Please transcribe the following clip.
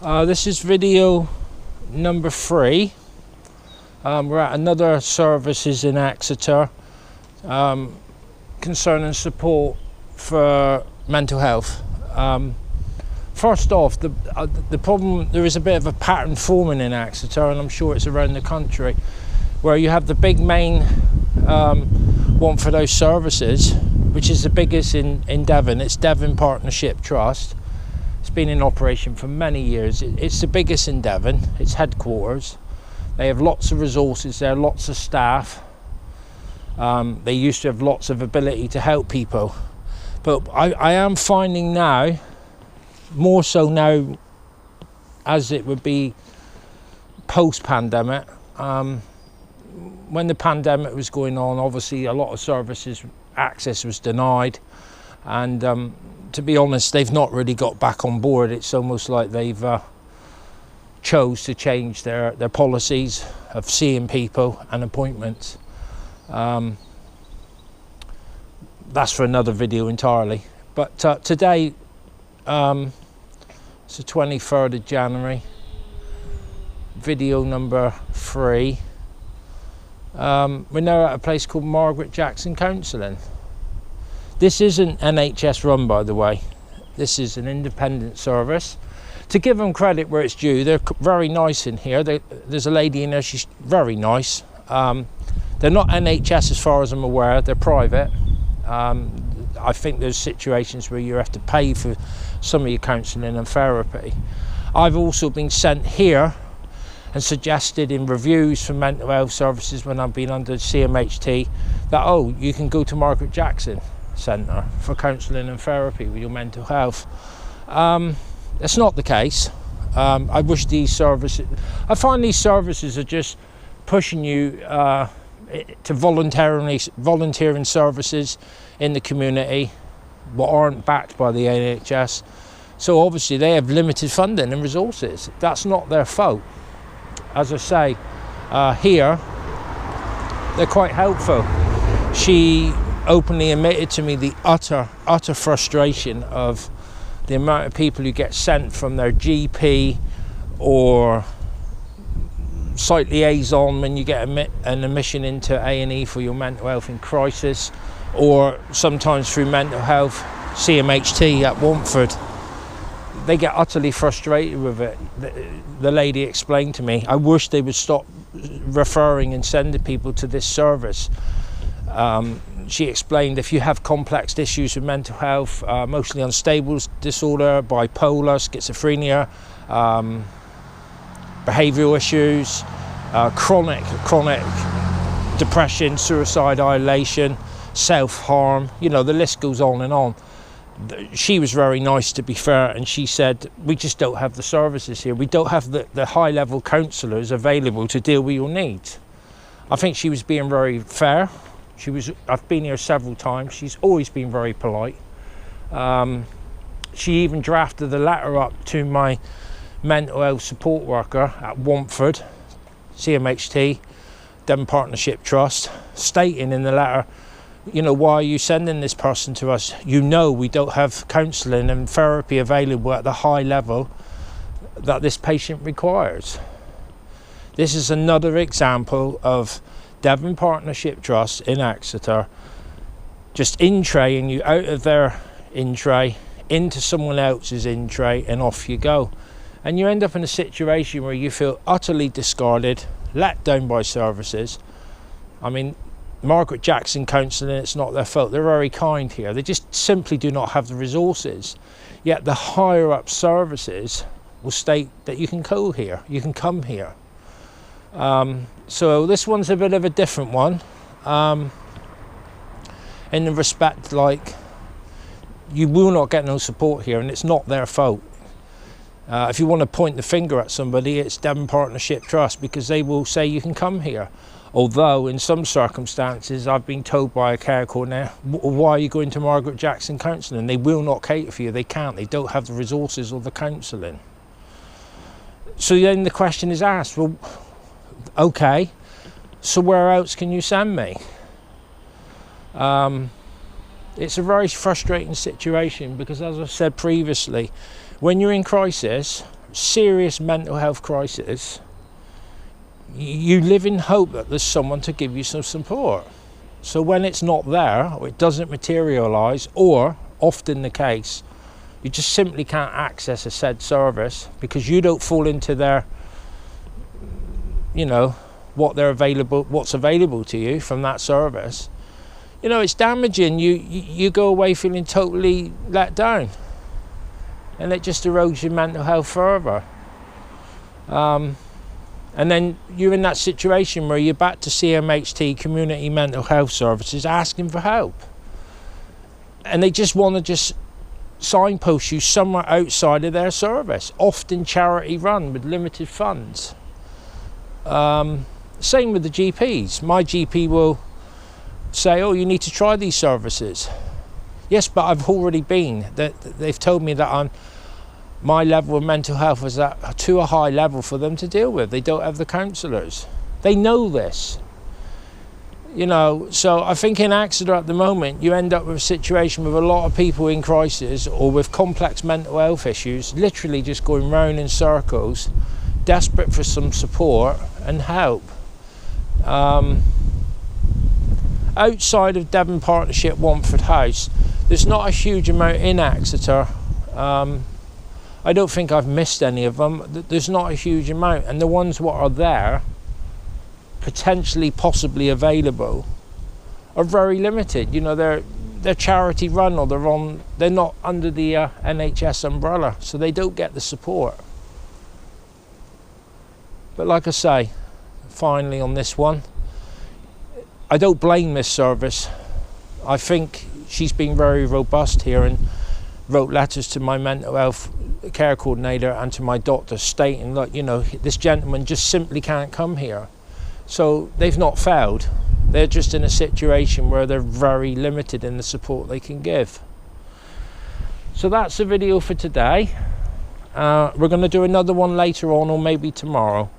This is video number 3. We're at another services in Exeter concerning support for mental health. First off, the problem, there is a bit of a pattern forming in Exeter, and I'm sure it's around the country, where you have the big main one for those services, which is the biggest in Devon. It's Devon Partnership Trust. It's been in operation for many years. It's the biggest in Devon. It's headquarters. They have lots of resources there, lots of staff. They used to have lots of ability to help people. But I am finding now, more so now as it would be post-pandemic, when the pandemic was going on, obviously a lot of services access was denied, and to be honest, they've not really got back on board. It's almost like they've chose to change their policies of seeing people and appointments. That's for another video entirely. But today, it's the 23rd of January, video number 3. We're now at a place called Margaret Counselling. This isn't NHS run, by the way. This is an independent service. To give them credit where it's due, they're very nice in here. There's a lady in there, she's very nice. They're not NHS as far as I'm aware, they're private. I think there's situations where you have to pay for some of your counselling and therapy. I've also been sent here and suggested in reviews for mental health services when I've been under CMHT that, oh, you can go to Margaret Jackson Centre for counselling and therapy with your mental health. That's not the case. I wish these services, I find these services are just pushing you to volunteering services in the community what aren't backed by the NHS. So obviously they have limited funding and resources. That's not their fault. As I say, here they're quite helpful. She openly admitted to me the utter frustration of the amount of people who get sent from their GP or site liaison when you get an admission into A&E for your mental health in crisis, or sometimes through mental health CMHT at Watford. They get utterly frustrated with it. The lady explained to me, I wish they would stop referring and sending people to this service. She explained if you have complex issues with mental health, mostly unstable disorder, bipolar, schizophrenia, behavioural issues, chronic depression, suicide, ideation, self-harm, you know, the list goes on and on. She was very nice, to be fair, and she said, we just don't have the services here. We don't have the high-level counsellors available to deal with your needs. I think she was being very fair. I've been here several times. She's always been very polite. She even drafted the letter up to my mental health support worker at Watford, CMHT, Devon Partnership Trust, stating in the letter, you know, why are you sending this person to us? You know we don't have counselling and therapy available at the high level that this patient requires. This is another example of Devon Partnership Trust in Exeter just in-traying you out of their in-tray into someone else's in-tray, and off you go. And you end up in a situation where you feel utterly discarded, let down by services. I mean, Margaret Jackson Counselling, it's not their fault. They're very kind here. They just simply do not have the resources. Yet the higher up services will state that you can go here, you can come here. So this one's a bit of a different one, in the respect, like, you will not get no support here, and it's not their fault. If you want to point the finger at somebody, it's Devon Partnership Trust, because they will say you can come here. Although in some circumstances I've been told by a care coordinator, why are you going to Margaret Jackson Counselling? They will not cater for you. They can't. They don't have the resources or the counselling. So then the question is asked, well, okay, so where else can you send me? It's a very frustrating situation because, as I've said previously, when you're in crisis serious mental health crisis, you live in hope that there's someone to give you some support. So when it's not there, or it doesn't materialise, or often the case, you just simply can't access a said service because you don't fall into their, you know, what's available to you from that service. You know, it's damaging. You go away feeling totally let down, and it just erodes your mental health further. And then you're in that situation where you're back to CMHT, community mental health services, asking for help, and they just want to signpost you somewhere outside of their service, often charity run with limited funds. Same with the GPs. My GP will say, oh, you need to try these services. Yes, but I've already been. They've told me that my level of mental health is to a high level for them to deal with. They don't have the counsellors. They know this. You know, so I think in Exeter at the moment, you end up with a situation with a lot of people in crisis or with complex mental health issues, literally just going round in circles, desperate for some support and help. Outside of Devon Partnership, Wantford House, there's not a huge amount in Exeter. I don't think I've missed any of them. There's not a huge amount, and the ones what are there, potentially possibly available, are very limited. You know, they're charity run, or they're not under the NHS umbrella, so they don't get the support. But like I say, finally on this one, I don't blame this service. I think she's been very robust here and wrote letters to my mental health care coordinator and to my doctor stating, look, you know, this gentleman just simply can't come here. So they've not failed. They're just in a situation where they're very limited in the support they can give. So that's the video for today. We're going to do another one later on, or maybe tomorrow.